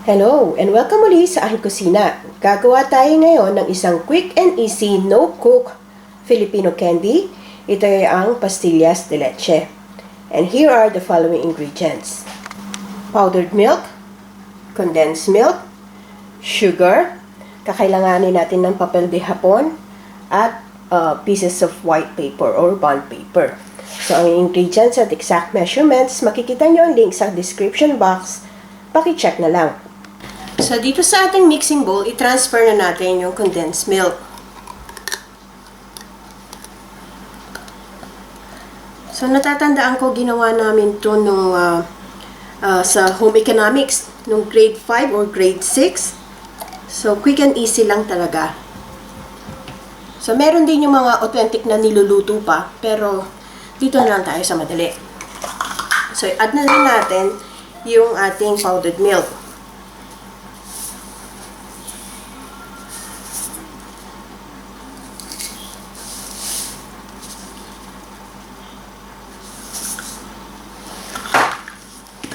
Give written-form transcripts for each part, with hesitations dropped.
Hello and welcome muli sa aking kusina. Gagawa tayo ngayon ng isang quick and easy no-cook Filipino candy. Ito ay ang pastillas de leche. And here are the following ingredients. Powdered milk, condensed milk, sugar, kakailanganin natin ng papel de hapon, at pieces of white paper or bond paper. So ang ingredients at exact measurements, makikita nyo ang link sa description box. Paki-check na lang. So, dito sa ating mixing bowl, i-transfer na natin yung condensed milk. So, natatandaan ko, ginawa namin to nung, sa home economics, nung grade 5 or grade 6. So, quick and easy lang talaga. So, meron din yung mga authentic na niluluto pa, pero dito na lang tayo sa madali. So, add na rin natin yung ating powdered milk.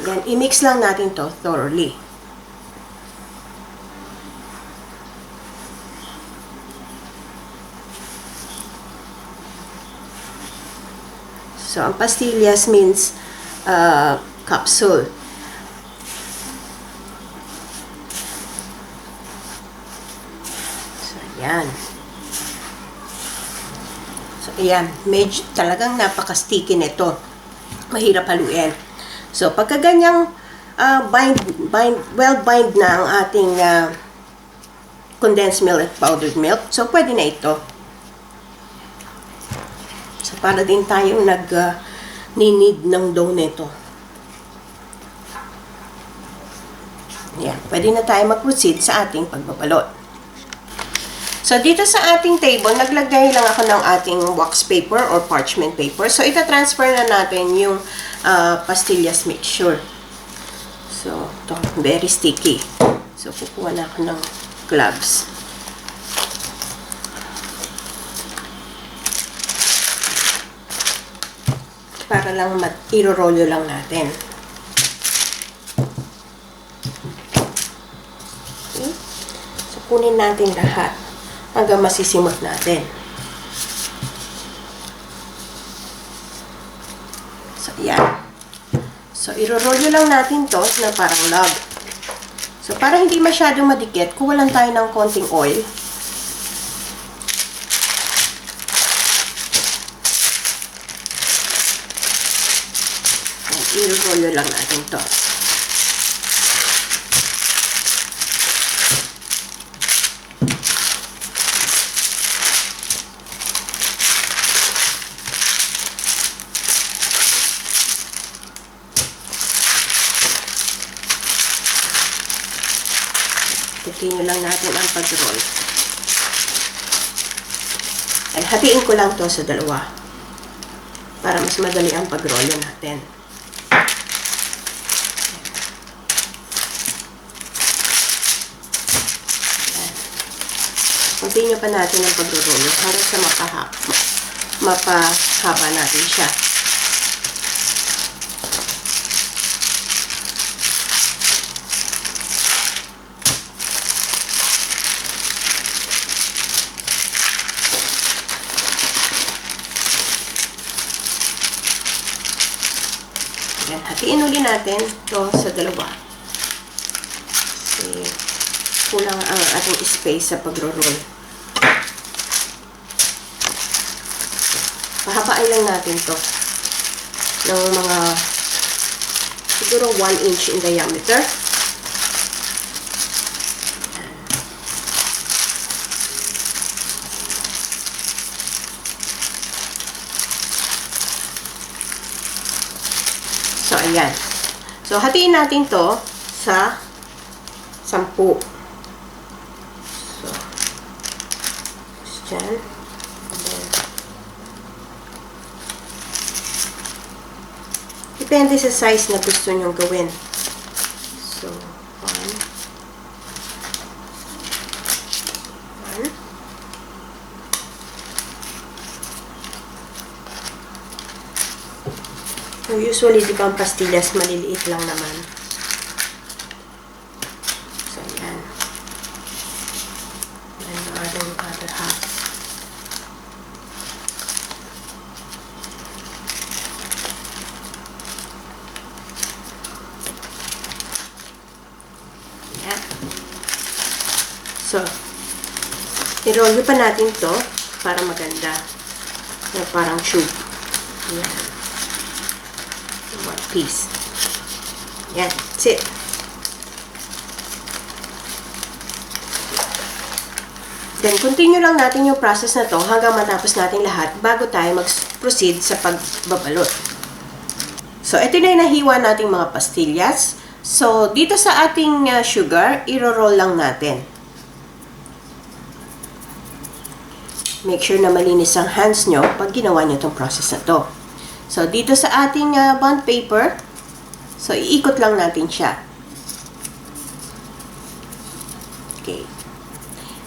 Yan, i-mix lang natin to thoroughly. So, ang pastillas means capsule. So, yan. So, ayan. Medyo talagang napaka-sticky nito. Mahirap haluin. So, pagka ganyang well-bind na ang ating condensed milk at powdered milk, so pwede na ito. So, para din tayong nag-need ng dough nito. Yan, pwede na tayo mag-proceed sa ating pagbabalot. So, dito sa ating table, naglagay lang ako ng ating wax paper or parchment paper. So, ita-transfer na natin yung pastillas mixture. So, ito, very sticky. So, kukuha na ako ng gloves. Para lang i-rollo lang natin. Okay. So, kunin natin lahat hanggang masisimot natin. So, yan. So, i-roll lang natin to na parang log. So, para hindi masyadong madikit, kuha lang tayo ng konting oil. I-roll lang natin to. Continue lang natin ang pag-roll. And hatiin ko lang to sa dalawa para mas madali ang pag-roll natin. Continue pa natin ang pag-roll para sa mapahaba natin siya. Yan, hatiin ulit natin ito sa dalawa. Kasi kulang ang ating space sa pagro-roll. Pahabain lang natin to ng mga siguro 1 inch in diameter. So, ayan. So, hatiin natin to sa 10. So, dyan. And then, depende sa size na gusto nyong gawin. So, 1. So, usually, di ba ang pastillas, maliliit lang naman. So, i-roll pa natin to para maganda. Parang tube. Yan. One piece. Yan. That's it. Then, continue lang natin yung process na to hanggang matapos natin lahat bago tayo mag-proceed sa pagbabalot. So, ito na yung nahiwa nating mga pastillas. So, dito sa ating sugar, i-roll lang natin. Make sure na malinis ang hands nyo pag ginawa nyo itong process na to. So, dito sa ating bond paper, so, iikot lang natin siya. Okay.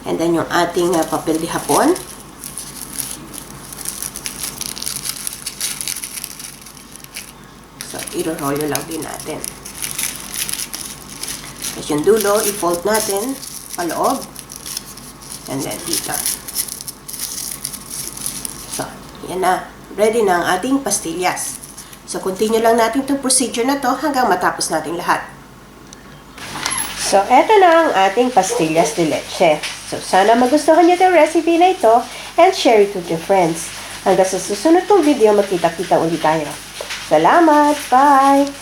And then, yung ating papel de hapon. So, i-roll lang din natin. Tapos yung dulo, i-fold natin paloob. And then, dito. So, yan na. Ready na ang ating pastillas. So, continue lang natin itong procedure na to hanggang matapos natin lahat. So, eto na ang ating pastillas de leche. So, sana magustuhan niyo itong recipe na ito and share it with your friends. Hanggang sa susunod kong video, magkita-kita ulit tayo. Salamat! Bye!